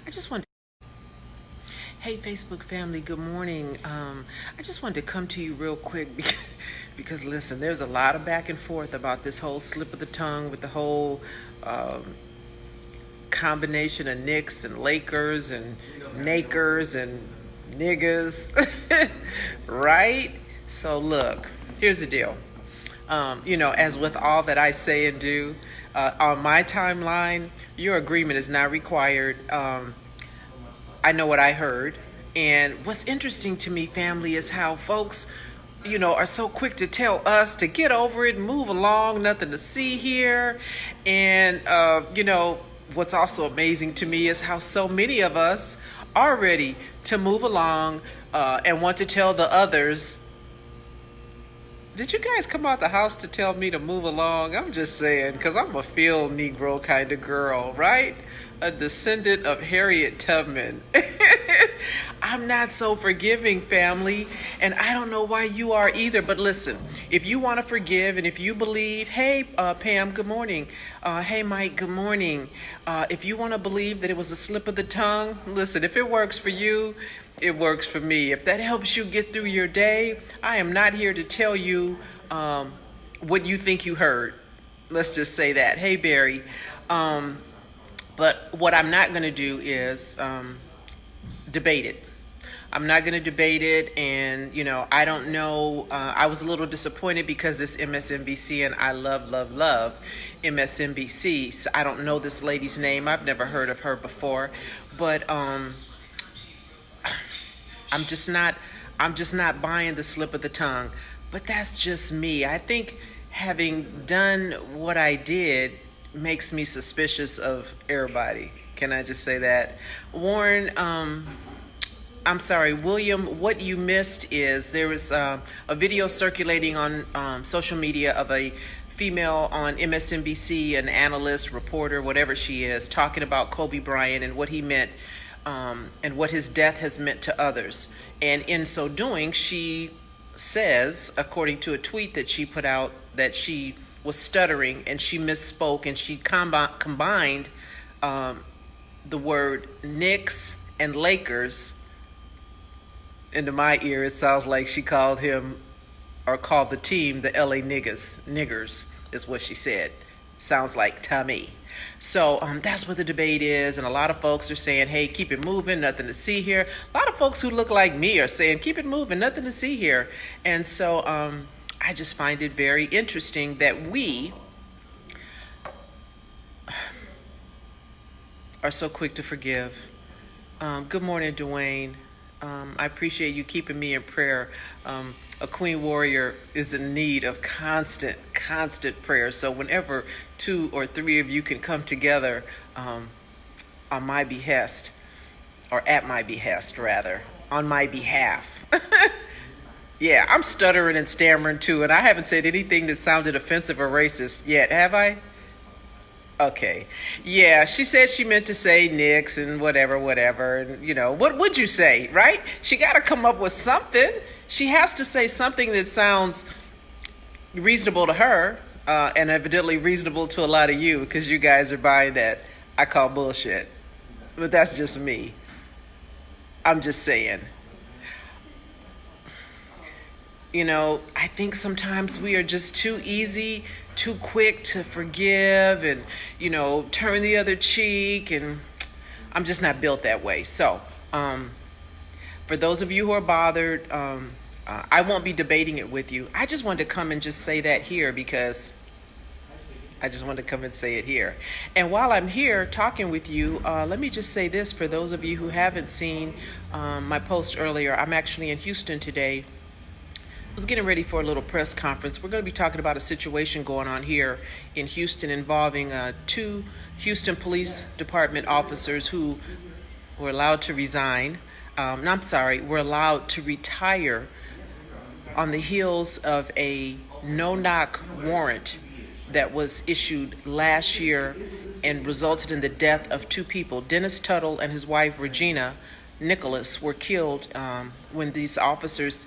I just wanted Hey Facebook family, good morning. I just wanted to come to you real quick because listen, there's a lot of back and forth about this whole slip of the tongue with the whole combination of Knicks and Lakers and Nakers and niggas, right? So look, here's the deal. As with all that I say and do, on my timeline, your agreement is not required. I know what I heard. And what's interesting to me, family, is how folks, are so quick to tell us to get over it, move along, nothing to see here. And, what's also amazing to me is how so many of us are ready to move along and want to tell the others, did you guys come out the house to tell me to move along? I'm just saying, because I'm a field Negro kind of girl, right? A descendant of Harriet Tubman. I'm not so forgiving, family, and I don't know why you are either. But listen, if you want to forgive and if you believe, hey, Pam, good morning. Hey, Mike, good morning. If you want to believe that it was a slip of the tongue, listen, if it works for you, it works for me. If that helps you get through your day, I am not here to tell you what you think you heard. Let's just say that. Hey, Barry. But what I'm not going to do is debate it. I'm not going to debate it. And, I don't know. I was a little disappointed because it's MSNBC and I love MSNBC. So I don't know this lady's name. I've never heard of her before. But I'm just not buying the slip of the tongue. But that's just me. I think having done what I did makes me suspicious of everybody. Can I just say that? Warren, I'm sorry, William, what you missed is there was a video circulating on social media of a female on MSNBC, an analyst, reporter, whatever she is, talking about Kobe Bryant and what he meant and what his death has meant to others. And in so doing, she says, according to a tweet that she put out, that she was stuttering and she misspoke and she combined the word Knicks and Lakers. Into my ear, it sounds like she called him or called the team the LA niggers is what she said. Sounds like Tommy. So that's what the debate is. And a lot of folks are saying, hey, keep it moving, nothing to see here. A lot of folks who look like me are saying, keep it moving, nothing to see here. And so I just find it very interesting that we are so quick to forgive. Good morning, Dwayne. I appreciate you keeping me in prayer. A queen warrior is in need of constant prayer. So whenever 2 or 3 of you can come together on my behest, or at my behest, rather, on my behalf. Yeah, I'm stuttering and stammering too, and I haven't said anything that sounded offensive or racist yet, have I? Okay. Yeah, she said she meant to say Knicks and whatever. And, what would you say, right? She got to come up with something. She has to say something that sounds reasonable to her and evidently reasonable to a lot of you because you guys are buying that I call bullshit. But that's just me. I'm just saying. I think sometimes we are just too easy, too quick to forgive and, turn the other cheek. And I'm just not built that way. So for those of you who are bothered, I won't be debating it with you. I just wanted to come and just say that here because I just wanted to come and say it here. And while I'm here talking with you, let me just say this for those of you who haven't seen my post earlier. I'm actually in Houston today. I was getting ready for a little press conference. We're going to be talking about a situation going on here in Houston involving 2 Houston Police Department officers who were allowed to resign. Were allowed to retire on the heels of a no-knock warrant that was issued last year and resulted in the death of 2 people. Dennis Tuttle and his wife, Regina Nicholas, were killed when these officers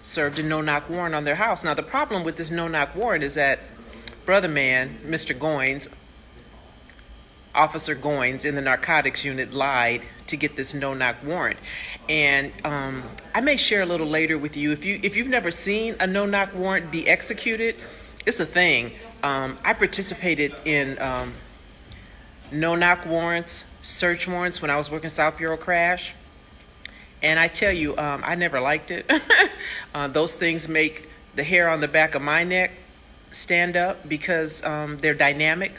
served a no-knock warrant on their house. Now, the problem with this no-knock warrant is that brother man, Mr. Goins, Officer Goins in the narcotics unit lied to get this no-knock warrant. And I may share a little later with you. If you've never seen a no-knock warrant be executed, it's a thing. I participated in no-knock warrants, search warrants when I was working South Bureau C.R.A.S.H. And I tell you, I never liked it. Those things make the hair on the back of my neck stand up because they're dynamic.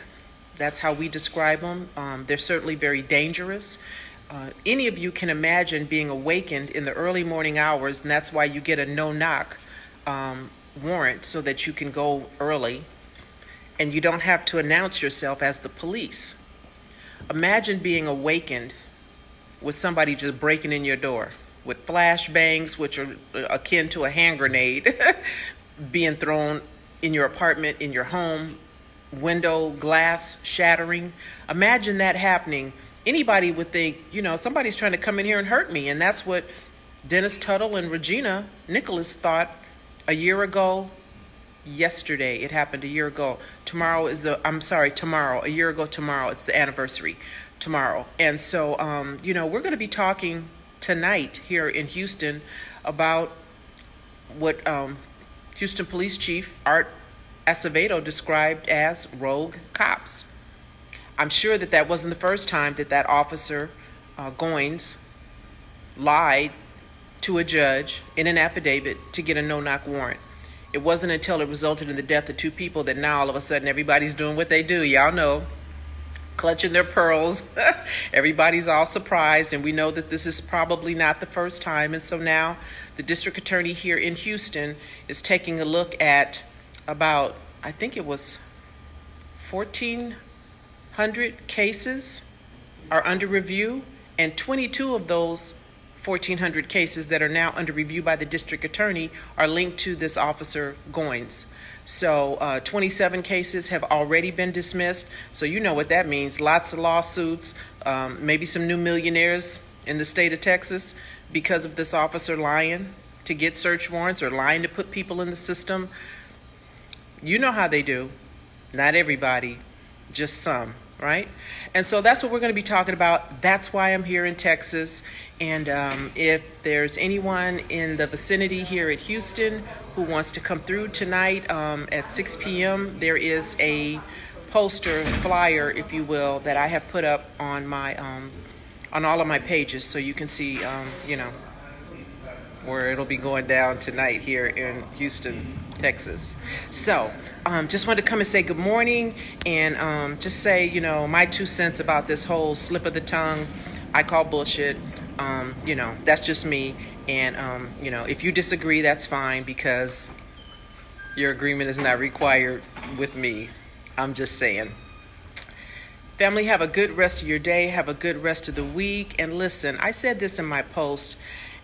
That's how we describe them. They're certainly very dangerous. Any of you can imagine being awakened in the early morning hours, and that's why you get a no-knock warrant so that you can go early and you don't have to announce yourself as the police. Imagine being awakened with somebody just breaking in your door with flashbangs, which are akin to a hand grenade, being thrown in your apartment, in your home, window glass shattering. Imagine that happening. Anybody would think, somebody's trying to come in here and hurt me. And that's what Dennis Tuttle and Regina Nicholas thought a year ago. Yesterday, it happened a year ago. Tomorrow, a year ago tomorrow, it's the anniversary tomorrow. And so, we're going to be talking tonight here in Houston about what Houston Police Chief Art Acevedo described as rogue cops. I'm sure that wasn't the first time that officer Goins lied to a judge in an affidavit to get a no-knock warrant. It wasn't until it resulted in the death of 2 people that now all of a sudden everybody's doing what they do. Y'all know, clutching their pearls. Everybody's all surprised, and we know that this is probably not the first time. And so now the district attorney here in Houston is taking a look at about, I think it was 1,400 cases are under review, and 22 of those 1,400 cases that are now under review by the district attorney are linked to this officer Goins. So 27 cases have already been dismissed. So you know what that means. Lots of lawsuits, maybe some new millionaires in the state of Texas because of this officer lying to get search warrants or lying to put people in the system. You know how they do. Not everybody, just some, right? And so that's what we're going to be talking about. That's why I'm here in Texas. And if there's anyone in the vicinity here at Houston who wants to come through tonight at 6 p.m., there is a poster, flyer, if you will, that I have put up on my on all of my pages, so you can see, where it'll be going down tonight here in Houston, Texas. So just wanted to come and say good morning and just say, my 2 cents about this whole slip of the tongue I call bullshit. That's just me. And, if you disagree, that's fine, because your agreement is not required with me. I'm just saying. Family, have a good rest of your day. Have a good rest of the week. And listen, I said this in my post,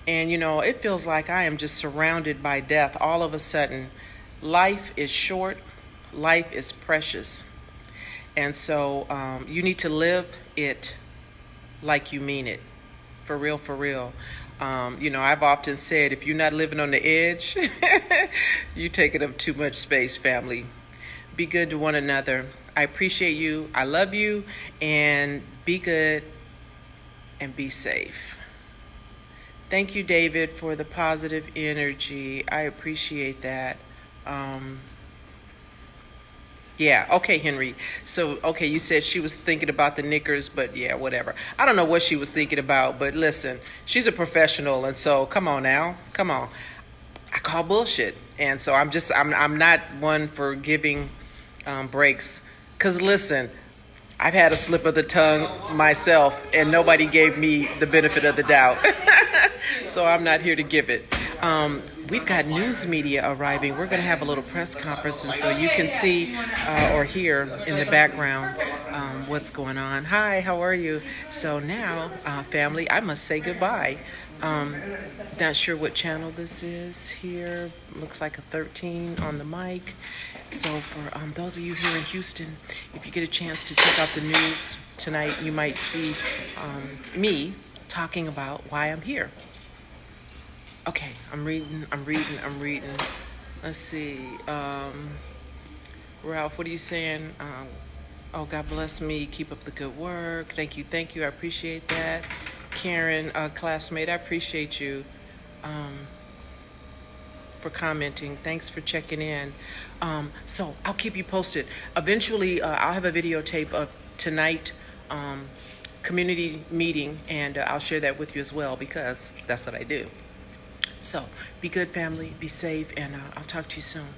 and, it feels like I am just surrounded by death all of a sudden. Life is short. Life is precious. And so you need to live it like you mean it. For real, for real. I've often said, if you're not living on the edge, you're taking up too much space, family. Be good to one another. I appreciate you. I love you. And be good and be safe. Thank you, David, for the positive energy. I appreciate that. Yeah, okay, Henry. So, okay, you said she was thinking about the knickers, but yeah, whatever. I don't know what she was thinking about, but listen, she's a professional, and so come on now. Come on. I call bullshit. And so I'm not one for giving breaks. Because listen, I've had a slip of the tongue myself, and nobody gave me the benefit of the doubt. So I'm not here to give it. We've got news media arriving. We're going to have a little press conference, and so you can see or hear in the background what's going on. Hi, how are you? So now, family, I must say goodbye. Not sure what channel this is here. Looks like a 13 on the mic. So for those of you here in Houston, if you get a chance to check out the news tonight, you might see me talking about why I'm here. Okay, I'm reading. Let's see. Ralph, what are you saying? Oh, God bless me. Keep up the good work. Thank you. Thank you. I appreciate that. Karen, classmate, I appreciate you for commenting. Thanks for checking in. So I'll keep you posted. Eventually, I'll have a videotape of tonight community meeting, and I'll share that with you as well, because that's what I do. So be good, family. Be safe, and I'll talk to you soon.